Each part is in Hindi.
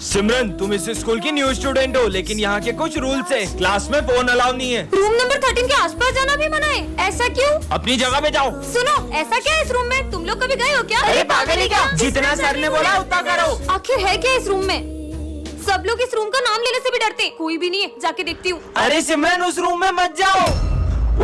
सिमरन, तुम इस स्कूल की न्यू स्टूडेंट हो, लेकिन यहाँ के कुछ रूल्स है। क्लास में फोन अलाउ नहीं है। रूम नंबर 13 के आसपास जाना भी मना है। ऐसा क्यों? अपनी जगह पे जाओ। सुनो, ऐसा क्या है इस रूम में? तुम लोग कभी गए हो क्या? अरे पागल है क्या? जितना सर ने बोला उतना करो। आखिर है क्या इस रूम में? सब लोग इस रूम का नाम लेने से भी डरते। कोई भी नहीं है, जाके देखती हूँ। अरे सिमरन, उस रूम में मत जाओ,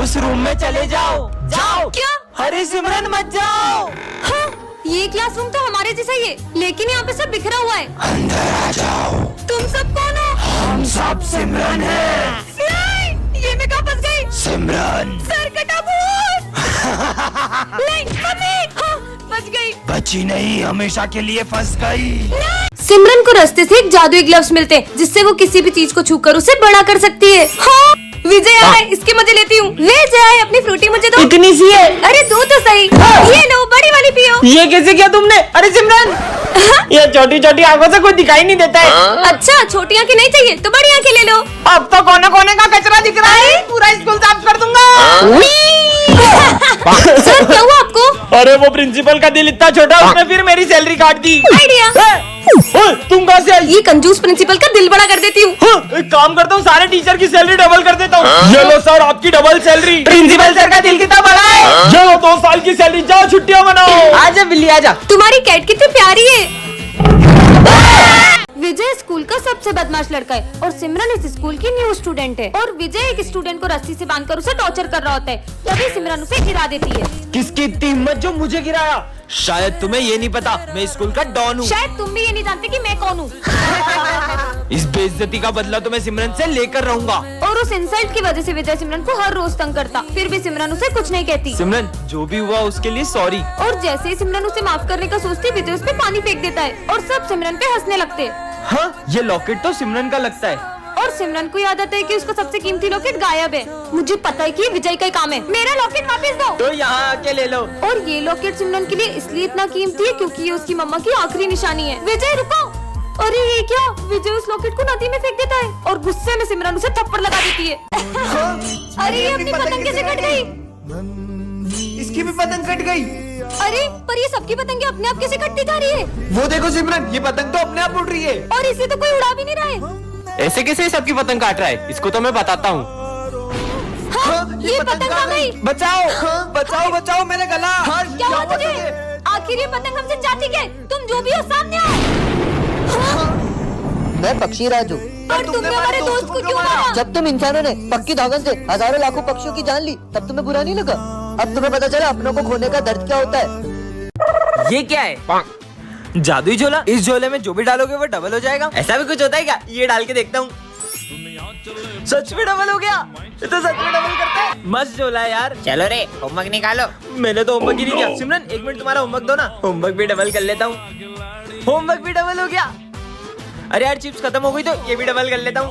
उस रूम में चले जाओ। जाओ। क्या? अरे सिमरन मत जाओ। हाँ, ये क्लासरूम तो हमारे जैसा ही है, लेकिन यहाँ पे सब बिखरा हुआ है। अंदर आ जाओ। तुम सब कौन हो? हम सब सिमरन हैं। नहीं, ये मैं कहाँ फंस गई? सिमरन। सर कटा भूत। नहीं, मम्मी, हाँ, बच गई। बची नहीं, हमेशा के लिए फंस गई। सिमरन को रास्ते से एक जादुई ग्लव्स मिलते हैं, जिससे वो किसी भी चीज को छूकर उसे बड़ा कर सकती है। हाँ, विजय आए, इसके मजे लेती हूँ। विजय आए, अपनी फ्रूटी मुझे दो। इतनी सी है? अरे दो तो सही। ये लो, बड़ी वाली पियो। ये कैसे किया तुमने? अरे सिमरन, ये छोटी छोटी आंखों से कोई दिखाई नहीं देता है। अच्छा, छोटी आंखें नहीं चाहिए तो बड़ी आंखें ले लो। अब तो कोने कोने का कचरा दिख रहा है, पूरा स्कूल साफ कर दूंगा। सर, क्या हुआ आपको? अरे वो प्रिंसिपल का दिल इतना छोटा, उसने फिर मेरी सैलरी काट दी। आइडिया। तुम कहाँ से आई? ये कंजूस प्रिंसिपल का दिल बड़ा कर देती हूँ। एक काम करता हूँ, सारे टीचर की सैलरी डबल कर देता हूँ। ये लो सर, आपकी डबल सैलरी। प्रिंसिपल सर का दिल कितना बड़ा है। ये लो 2 साल की सैलरी, जाओ छुट्टियाँ मनाओ। आजा बिल्ली आजा। तुम्हारी कैट कितनी प्यारी है। विजय स्कूल का सबसे बदमाश लड़का है और सिमरन इस स्कूल की न्यू स्टूडेंट है। और विजय एक स्टूडेंट को रस्सी से बांधकर उसे टॉर्चर कर रहा होता है, तभी सिमरन उसे गिरा देती है। किसकी इतनी हिम्मत जो मुझे गिराया? शायद तुम्हें ये नहीं पता, मैं स्कूल का डॉन हूँ। शायद तुम भी ये नहीं जानते कि मैं कौन हूँ। इस बेइज्जती का बदला तो मैं सिमरन से लेकर रहूंगा। और उस इंसल्ट की वजह से विजय सिमरन को हर रोज तंग करता, फिर भी सिमरन उसे कुछ नहीं कहती। सिमरन, जो भी हुआ उसके लिए सॉरी। और जैसे ही सिमरन उसे माफ करने का सोचती, विजय उस पे पानी फेंक देता है और सब सिमरन पे हंसने लगते। हाँ, ये लॉकेट तो सिमरन का लगता है। और सिमरन को याद आता है कि उसका सबसे कीमती लॉकेट गायब है। मुझे पता है कि विजय का ही काम है। मेरा लॉकेट वापस दो। तो यहाँ आके ले लो। और ये लॉकेट सिमरन के लिए इसलिए इतना कीमती है क्योंकि ये उसकी मम्मा की आखिरी निशानी है। विजय रुको। अरे ये क्या? विजय उस लॉकेट को नदी में फेंक देता है और गुस्से में सिमरन उसे थप्पड़ लगा देती है। अरे ये अपनी पतंग कैसे कट गई? इसकी भी पतंग कट गई। अरे पर ये सबकी पतंगे अपने आप कैसे कटती जा रही है? वो देखो सिमरन, ये पतंग तो अपने आप उड़ रही है। और इसे तो कोई उड़ा भी नहीं रहा है। ऐसे कैसे सबकी पतंग काट रहा है? इसको तो मैं बताता हूँ। हाँ, ये पतंग आ गई। बचाओ बचाओ बचाओ मेरा गला। क्या हुआ तुझे? आखिर ये पतंग हमसे चाहती क्या है? तुम जो भी हो सामने आओ। मैं पक्षी राजू। पर तुमने हमारे दोस्त को क्यों मारा? जब तुम इंसानों ने पक्की धागन से हजारों लाखों पक्षियों की जान ली, तब तुम्हें बुरा नहीं लगा? अब तुम्हें पता चला अपनों को खोने का दर्द क्या होता है। ये क्या है? जादुई झोला? इस झोले में जो भी डालोगे वो डबल हो जाएगा। ऐसा भी कुछ होता है क्या? ये डाल के देखता हूँ। सच में डबल हो गया। ये तो सच में डबल करता है। मस्त झोला है यार। चलो रे, होमवर्क निकालो। मैंने तो होमवर्क ही नहीं किया। सिमरन, 1 मिनट तुम्हारा होमवर्क दो ना। होमवर्क भी डबल कर लेता हूँ। होमवर्क भी डबल हो गया। अरे यार, चिप्स खत्म हो गई तो ये भी डबल कर लेता हूँ।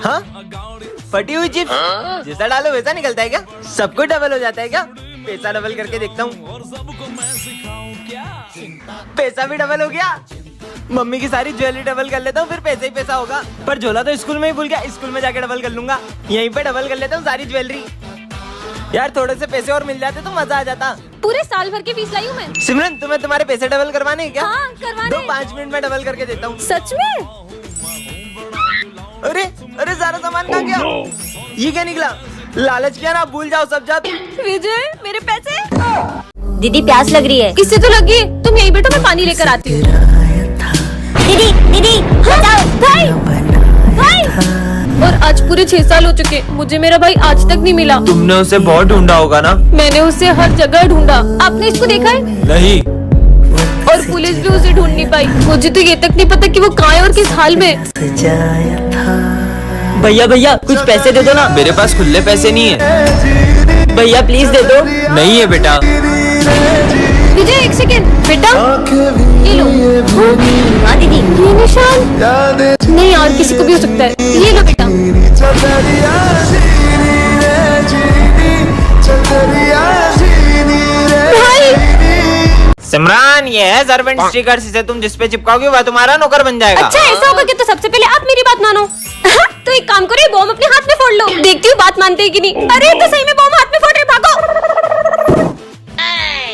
हाँ, फटी हुई चिप्स जैसा डालो वैसा निकलता है क्या? सब कुछ डबल हो जाता है क्या? पैसा डबल करके देखता हूँ। पैसा भी डबल हो गया। मम्मी की सारी ज्वेलरी डबल कर लेता हूँ, फिर पैसा ही पैसा होगा। पर झोला तो स्कूल में ही भूल गया। स्कूल में जाके डबल कर लूंगा। यहीं पे डबल कर लेता हूँ सारी ज्वेलरी। यार, थोड़े से पैसे और मिल जाते तो मजा आ जाता। पूरे साल भर की फीस लाई हूँ मैं। सिमरन, तुम्हें तुम्हारे पैसे डबल करवाने हैं क्या? हाँ, करवाने। दो 5 मिनट में डबल करके देता हूँ। सच में? अरे अरे, सारा सामान कहाँ गया? ये क्या निकला? लालच किया ना, भूल जाओ सब जात। विजय, मेरे पैसे। दीदी प्यास लग रही है। किससे तो लगी है। तुम यहीं बैठो, मैं पानी लेकर आती हूँ। दीदी दीदी बचाओ। भाई भाई। और आज पूरे 6 साल हो चुके, मुझे मेरा भाई आज तक नहीं मिला। तुमने उसे बहुत ढूंढा होगा ना? मैंने उसे हर जगह ढूंढा। आपने इसको देखा है? नहीं। और पुलिस भी उसे ढूंढ नहीं पाई। मुझे तो ये तक नहीं पता कि वो कहाँ है और किस हाल में। भैया भैया, कुछ पैसे दे दो ना। मेरे पास खुले पैसे नहीं है। भैया प्लीज दे दो। नहीं है बेटा। विजय, 1 सेकेंड बेटा, ये लो। हाँ दीदी। ये निशान नहीं यार, किसी को भी हो सकता है। ये लो बेटा। भाई, सिमरन, ये है सर्वेंट स्टिकर। इसे तुम जिस पे चिपकाओगे वह तुम्हारा नौकर बन जाएगा। अच्छा ऐसा होगा कि तो सबसे पहले आप मेरी बात मानो। तो एक काम करो, बॉम्ब अपने हाथ में फोड़ लो। देखती हूँ बात मानते हैं कि नहीं। अरे तो सही में बॉम्ब हाथ में फोड़ रहे, भागो।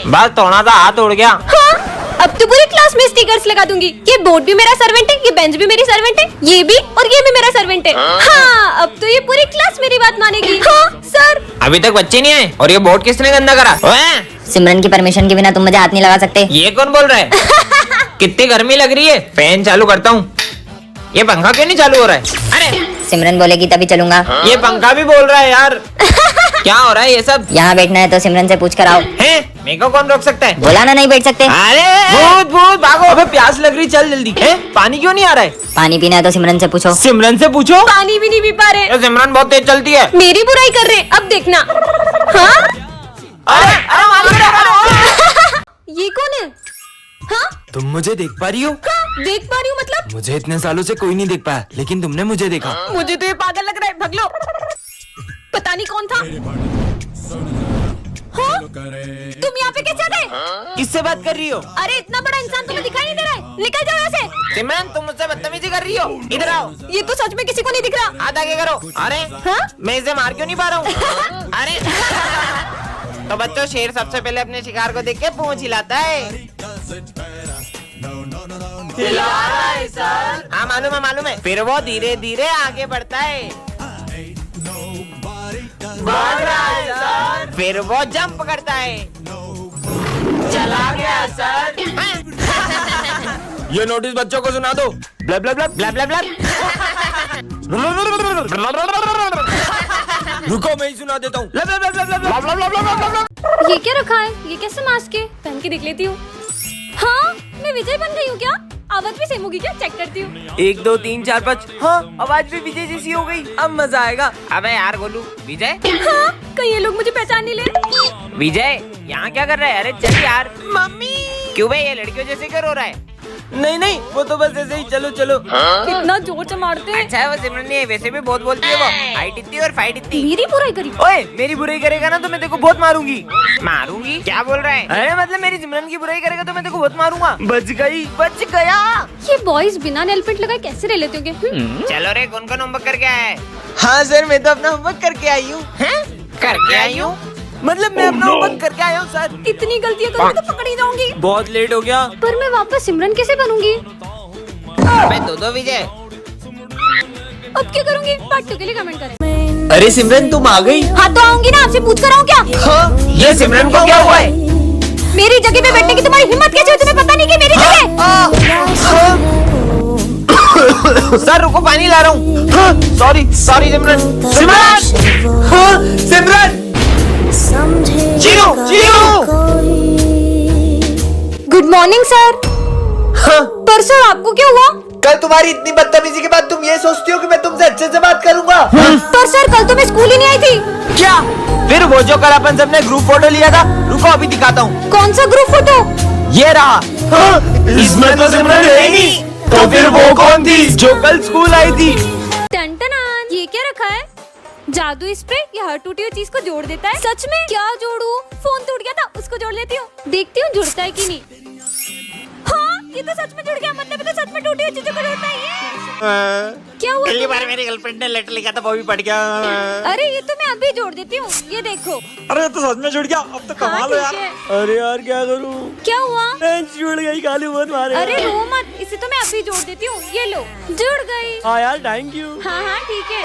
बस थोड़ा सा हाथ उड़ गया। हाँ? अब तो पूरी क्लास में स्टिकर्स लगा दूंगी। ये बोर्ड भी मेरा सर्वेंट है, ये बेंच भी मेरी सर्वेंट है, ये भी और ये भी मेरा सर्वेंट है। हाँ, अब तो ये पूरी क्लास मेरी बात मानेगी। हाँ सर। अभी तक बच्चे नहीं आए और ये बोर्ड किसने गंदा करा? ओए, सिमरन की परमिशन के बिना तुम मुझे हाथ नहीं लगा सकते। ये कौन बोल रहा है? कितनी गर्मी लग रही है, फैन चालू करता हूँ। ये पंखा क्यों नहीं चालू हो रहा है? अरे सिमरन बोलेगी तभी चलूंगा। ये पंखा भी बोल रहा है यार। क्या हो रहा है ये सब? यहाँ बैठना है तो सिमरन से पूछ कर आओ। हैं? मेरे को कौन रोक सकता है? बोला ना नहीं बैठ सकते। अरे भूत भूत भागो! अबे प्यास लग रही, चल जल्दी। हैं? पानी क्यों नहीं आ रहा है? पानी पीना है तो सिमरन से पूछो। सिमरन से पूछो। पानी भी नहीं पी पा रहे। ये सिमरन बहुत तेज चलती है। मेरी बुराई कर रहे, अब देखना। हाँ? अरे अरे ये कौन है? हाँ? तुम मुझे देख पा रही हो? हाँ, देख पा रही हूँ मतलब? मुझे इतने सालों से कोई नहीं देख पाया, लेकिन तुमने मुझे देखा। मुझे तो ये पागल लग रहा है, भग लो। पता नहीं कौन था। हाँ? तुम यहाँ पे कैसे आ गए? किससे बात कर रही हो? अरे इतना बड़ा इंसान तुम्हें दिखाई नहीं दे रहा है, निकल जाओ यहाँ से। सिमरन तुम मुझसे बदतमीजी कर रही हो, इधर आओ। ये तो सच में किसी को नहीं दिख रहा। हाथ आगे करो। अरे हाँ? मैं इसे मार क्यों नहीं पा रहा हूँ? अरे तो बच्चों, शेर सबसे पहले अपने शिकार को देख के पूंछ हिलाता है। हाँ मालूम है। फिर वो धीरे धीरे आगे बढ़ता है। बढ़ रहा है सर। फिर वो जंप करता है। चला गया सर। ये नोटिस बच्चों को सुना दो। Bulb bulb bulb bulb bulb रुको, मैं ही सुना देता हूँ। ये क्या रखा है? ये कैसे मास्क है? पहन के देख लेती हूँ। हाँ, मैं विजय बन गई हूँ क्या? आवाज भी सेम होगी क्या? चेक करती हूँ। 1 2 3 4 5। हाँ, आवाज भी विजय जैसी हो गई। अब मजा आएगा। अबे यार गोलू, विजय। हाँ, कहीं ये लोग मुझे पहचान नहीं ले। विजय यहाँ क्या कर रहा है? अरे चल यार। मम्मी क्यों भाई, ये लड़कियों जैसे क्यों रो रहा है? नहीं, वो तो बस ऐसे ही। चलो चलो। कितना जोर से मारते हैं। अच्छा है वो सिमरन नहीं है, वैसे भी बहुत बोलती है वो। हाइट इतनी और फाइट इतनी। मेरी बुराई करी। ओए, मेरी बुराई करेगा ना तो मैं तेरे को बहुत मारूंगी। मारूंगी? क्या बोल रहा है? अरे मतलब मेरी सिमरन की बुराई करेगा तो मैं तेरे को बहुत मारूंगा। बच गया। ये बॉयज बिना नेल पेंट लगाए कैसे रह लेते होंगे? चलो रे, कौन कौन होमवर्क करके आया है? हाँ सर, मैं तो अपना होमवर्क करके आई हूँ। करके आई हूँ? मतलब मैं अपना होमवर्क करके आया हूँ सर। इतनी गलतियाँ करूँगी तो पकड़ी जाऊंगी। बहुत लेट हो गया। पर मैं वापस सिमरन कैसे बनूंगी? अबे दो विजय। अब क्या करूंगी? पार्ट 2 के लिए कमेंट करें। अरे सिमरन, तुम आ गई? हाँ तो आऊंगी ना, आपसे पूछ कर आऊँ क्या? ये सिमरन को क्या हुआ है? मेरी जगह पे बैठने की तुम्हारी हिम्मत कैसे हुई? तुम्हें पता नहीं कि मेरी जगह? सर रुको, पानी ला रहा हूँ। Sorry Simran. Simran! Zero good morning sir. पर सर आपको क्या हुआ? कल तुम्हारी इतनी बदतमीजी के बाद तुम ये सोचती हो कि मैं तुमसे अच्छे से बात करूंगा? पर सर कल तो मैं स्कूल ही नहीं आई थी। क्या? फिर वो जो कल अपन सबने ग्रुप फोटो लिया था, रुको अभी दिखाता हूँ। कौन सा ग्रुप फोटो? ये रहा। इसमें तो सिमरन रहेगी, तो फिर वो कौन थी जो कल स्कूल आई थी? टन-टनान, ये क्या रखा है? जादू स्प्रे। ये हर टूटी हुई चीज को जोड़ देता है। सच में? क्या जोड़ू? फोन टूट गया था, उसको जोड़ लेती हूँ। देखती हूँ जुड़ता है कि नहीं। हाँ, ये तो सच में जुड़ गया। मतलब तो सच में टूटी हुई चीजों को जोड़ता है ये। क्या हुआ? पहली बार मेरी गर्लफ्रेंड ने लेटर लिखा था, वो भी पढ़ गया। अरे ये तो मैं अभी जोड़ देती हूँ, ये देखो। अरे तो सच में जुड़ गया, अब तो हाँ, ठीक है। अरे यार क्या करूँ? क्या हुआ? जुड़ गई, कालू मत मारे। अरे रो मत, इसे तो मैं अभी जोड़ देती हूँ। ये लो, जुड़ गई। हाँ यार, थैंक यू। हाँ ठीक है।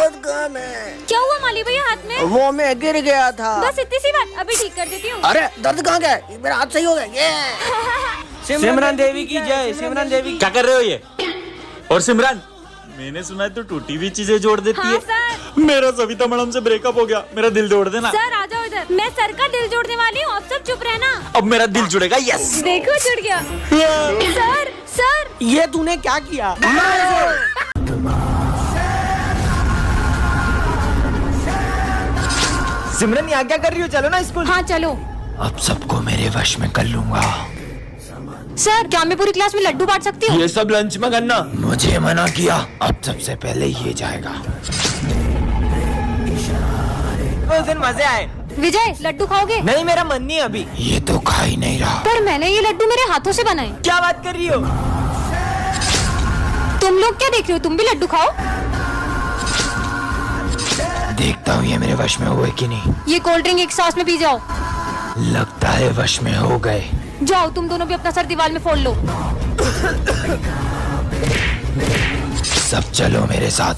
क्या हुआ माली भैया हाथ में? वो मैं गिर गया था। बस इतनी सी बात, अभी ठीक कर देती हूँ। अरे दर्द कहाँ गया? मेरा हाथ सही हो गया। ये सिमरन देवी की जय। सिमरन देवी। क्या कर रहे हो ये? और सिमरन, मैंने सुना है तो टूटी हुई चीजें जोड़ देती हाँ है। सर। मेरा सविता मैडम से ब्रेकअप हो गया, मेरा दिल जोड़ देना। सर आ जाओ इधर, मैं सर का दिल जोड़ने वाली हूँ, आप सब चुप रहना। अब मेरा दिल जुड़ेगा। यस। देखो जुड़ गया। सर ये तूने क्या किया? सिमरन यहाँ क्या कर रही हो? चलो ना स्कूल। हाँ चलो। अब सबको मेरे वश में कर लूंगा। सर क्या मैं पूरी क्लास में लड्डू बांट सकती हूँ? ये सब लंच में करना। मुझे मना किया, अब सबसे पहले ये जाएगा। उस दिन मजे आए। विजय लड्डू खाओगे? नहीं, मेरा मन नहीं है अभी। ये तो खा ही नहीं रहा। पर मैंने ये लड्डू मेरे हाथों से बनाए। क्या बात कर रही हो? तुम लोग क्या देख रहे हो? तुम भी लड्डू खाओ। देखता हूँ ये मेरे वश में हुए कि नहीं। ये कोल्ड ड्रिंक एक सांस में पी जाओ। लगता है वश में हो गए। जाओ तुम दोनों भी अपना सर दीवार में फोड़ लो। सब चलो मेरे साथ।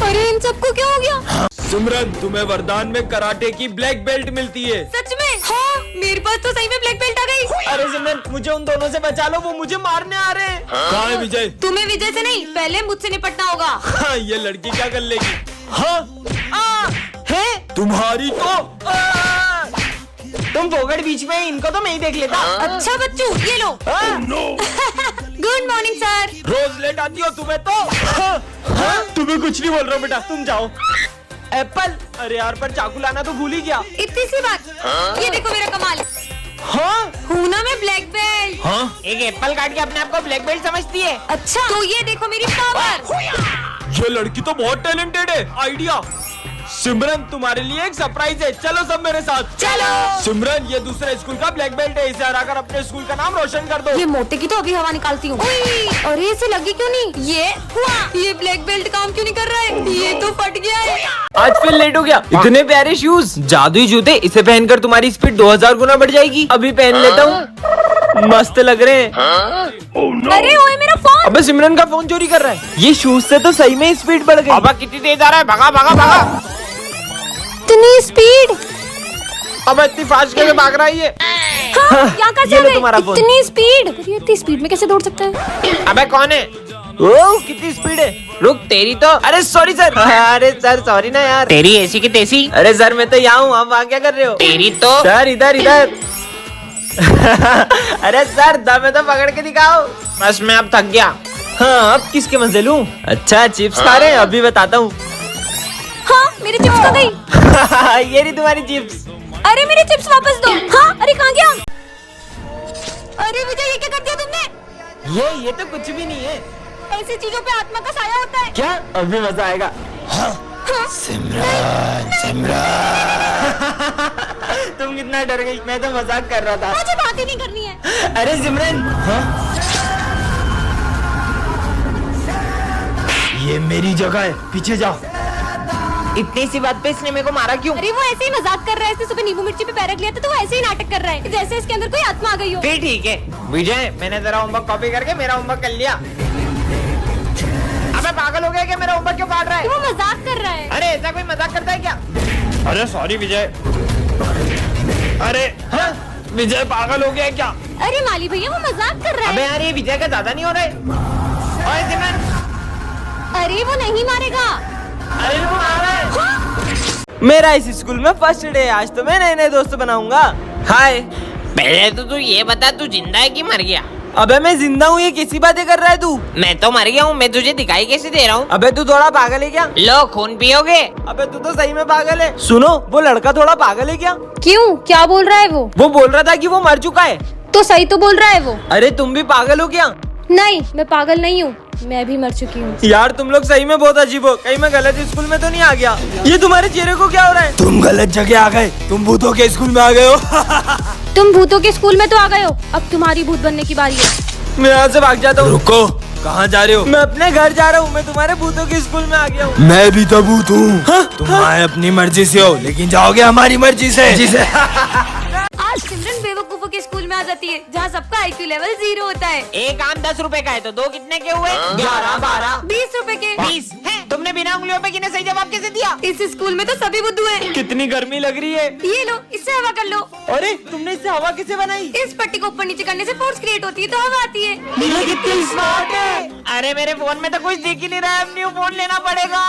अरे इन सबको क्या हो गया? सिमरन, तुम्हें वरदान में कराटे की ब्लैक बेल्ट मिलती है। सच में? हाँ, मेरे पास तो सही में ब्लैक बेल्ट आ गई। अरे सिमरन, मुझे उन दोनों से बचा लो, वो मुझे मारने आ रहे हैं। कहाँ है विजय? तुम्हें विजय से नहीं, पहले मुझसे निपटना होगा। हाँ, ये लड़की क्या कर लेगी? हाँ, है तुम्हारी तो तुम फोगड़ बीच में, इनको तो मैं ही देख लेता। अच्छा बच्चू, ये लो। Good morning sir. रोज लेट आती हो तुम्हें तो। तुम्हें कुछ नहीं बोल रहा हूँ बेटा, तुम जाओ। एप्पल, अरे यार पर चाकू लाना तो भूल ही गया। इतनी सी बात। ये देखो मेरा कमाल। हाँ हूँ ना मैं ब्लैक बेल्ट। हाँ, एक एप्पल काट के अपने आप को ब्लैक बेल्ट समझती है। अच्छा तो ये देखो मेरी पावर। ये लड़की तो बहुत टैलेंटेड है। आइडिया। सिमरन, तुम्हारे लिए एक सरप्राइज है, चलो सब मेरे साथ। चलो। सिमरन, ये दूसरे स्कूल का ब्लैक बेल्ट है, इसे हराकर अपने स्कूल का नाम रोशन कर दो। ये मोटे की तो अभी हवा निकालती हूँ। अरे इसे लगी क्यों नहीं? ये हुआ। ये ब्लैक बेल्ट काम क्यों नहीं कर रहा है? ये तो फट गया है। आज फिर लेट हो गया। इतने प्यारे शूज, जादुई जूते, इसे पहनकर तुम्हारी स्पीड 2000 गुना बढ़ जाएगी। अभी पहन लेता हूँ, मस्त लग रहे हैं। अरे ओए मेरा फोन। अबे सिमरन का फोन चोरी कर रहा है। ये शूज से तो सही में स्पीड बढ़ गई। अब कितनी तेज आ रहा है, भगा भगा भगा। इतनी स्पीड। अब इतनी फास्ट कैसे भाग रहा है ये? हाँ, यहाँ का ये लो तुम्हारा फोन। इतनी स्पीड। ये इतनी स्पीड में कैसे दौड़ सकता है? अबे कौन है? ओ कितनी स्पीड है। रुक, तेरी तो, अरे सॉरी सर। अरे सर सॉरी ना यार। तेरी ऐसी की तैसी। अरे सर मैं तो यहाँ हूँ, आप वहाँ क्या कर रहे हो? तेरी तो सर इधर इधर। अरे सर दम है तो पकड़ के दिखाओ। बस मैं अब थक गया। हाँ अब किसके मजे लूं? अच्छा चिप्स खा रहे हैं, अभी बताता हूँ। हाँ मेरी चिप्स खा गई। ये रही तुम्हारी चिप्स। अरे मेरी चिप्स वापस दो। हाँ अरे कहाँ गया? अरे विजय ये क्या कर दिया तुमने? ये तो कुछ भी नहीं है। ऐसी चीजों पे आत्मा का साया होता है। क्या? अभी मजा आएगा। सिमरन, सिमरन। तुम कितना डर गई, मैं तो मजाक कर रहा था। मुझे बात ही नहीं करनी है। अरे सिमरन, ये मेरी जगह है, पीछे जाओ। इतनी सी बात पे इसने मेरे को मारा क्यों? अरे वो ऐसे ही मजाक कर रहा है। इसने सुबह नींबू मिर्ची पे पैर रख लिया था तो वो ऐसे ही नाटक कर रहा है जैसे इसके अंदर कोई आत्मा आ गई हो। फिर ठीक है विजय, मैंने तेरा होमवर्क कॉपी करके मेरा होमवर्क कर लिया। अबे पागल हो गया क्या? मेरा होमवर्क क्यों काट रहा है? वो मजाक कर रहा है। अरे ऐसा कोई मजाक करता है क्या? अरे सॉरी विजय। अरे हाँ, विजय पागल हो गया क्या? अरे माली भैया वो मजाक कर रहा अबे है। यार ये विजय का ज्यादा नहीं हो रहा है? ओए सिमरन, अरे वो नहीं मारेगा। अरे वो आ रहा है। मेरा इस स्कूल में फर्स्ट डे, आज तो मैं नए नए दोस्त बनाऊंगा। हाय। पहले तो तू ये बता, तू जिंदा है कि मर गया? अबे मैं जिंदा हूँ, ये कैसी बातें कर रहा है तू? मैं तो मर गया हूँ, मैं तुझे दिखाई कैसे दे रहा हूँ? अबे तू थोड़ा पागल है क्या? लो खून पियोगे? अबे तू तो सही में पागल है। सुनो, वो लड़का थोड़ा पागल है क्या? क्यों? क्या बोल रहा है वो? वो बोल रहा था कि वो मर चुका है। तो सही तो बोल रहा है वो। अरे तुम भी पागल हो क्या? नहीं मैं पागल नहीं हूँ, मैं भी मर चुकी हूँ। यार तुम लोग सही में बहुत अजीब हो। कहीं मैं गलत स्कूल में तो नहीं आ गया? ये तुम्हारे चेहरे को क्या हो रहा है? तुम गलत जगह आ गए, तुम भूतों के स्कूल में आ गए हो। तुम भूतों के स्कूल में तो आ गए हो, अब तुम्हारी भूत बनने की बारी है। मैं यहाँ से भाग जाता हूँ। रुको, कहाँ जा रहे हो? मैं अपने घर जा रहा हूँ, मैं तुम्हारे भूतों के स्कूल में आ गया हूँ। मैं भी तो भूत हूँ। तुम आए अपनी मर्जी से हो, लेकिन जाओगे हमारी मर्जी से। आज सिमरन बेवकूफों के स्कूल में आ जाती है जहाँ सबका IQ लेवल 0 होता है। एक आम 10 रुपए का है तो दो कितने के हुए? 11, 12। 20 रुपए के। 20 है। तुमने बिना उंगलियों पे गिने सही जवाब कैसे दिया? इस स्कूल में तो सभी बुद्धू हैं। कितनी गर्मी लग रही है। ये लो, इससे हवा कर लो। अरे तुमने इससे हवा कैसे बनाई? इस पट्टी को ऊपर नीचे करने से फोर्स क्रिएट होती है तो हवा आती है। ये कितनी स्मार्ट है। अरे मेरे फोन में तो कुछ दिख ही नहीं रहा है, अब न्यू फोन लेना पड़ेगा।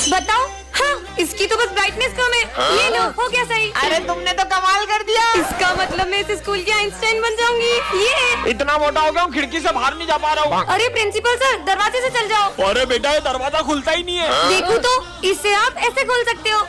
बताओ। हाँ इसकी तो बस ब्राइटनेस कम है। ये लो, हो गया सही। अरे तुमने तो कमाल कर दिया। इसका मतलब मैं इस स्कूल की आइंस्टाइन बन जाऊंगी। ये इतना मोटा हो गया हूँ, खिड़की से बाहर नहीं जा पा रहा हूँ। अरे प्रिंसिपल सर, दरवाजे से चल जाओ। अरे बेटा, ये दरवाजा खुलता ही नहीं है। देखो तो, इससे आप ऐसे खोल सकते हो।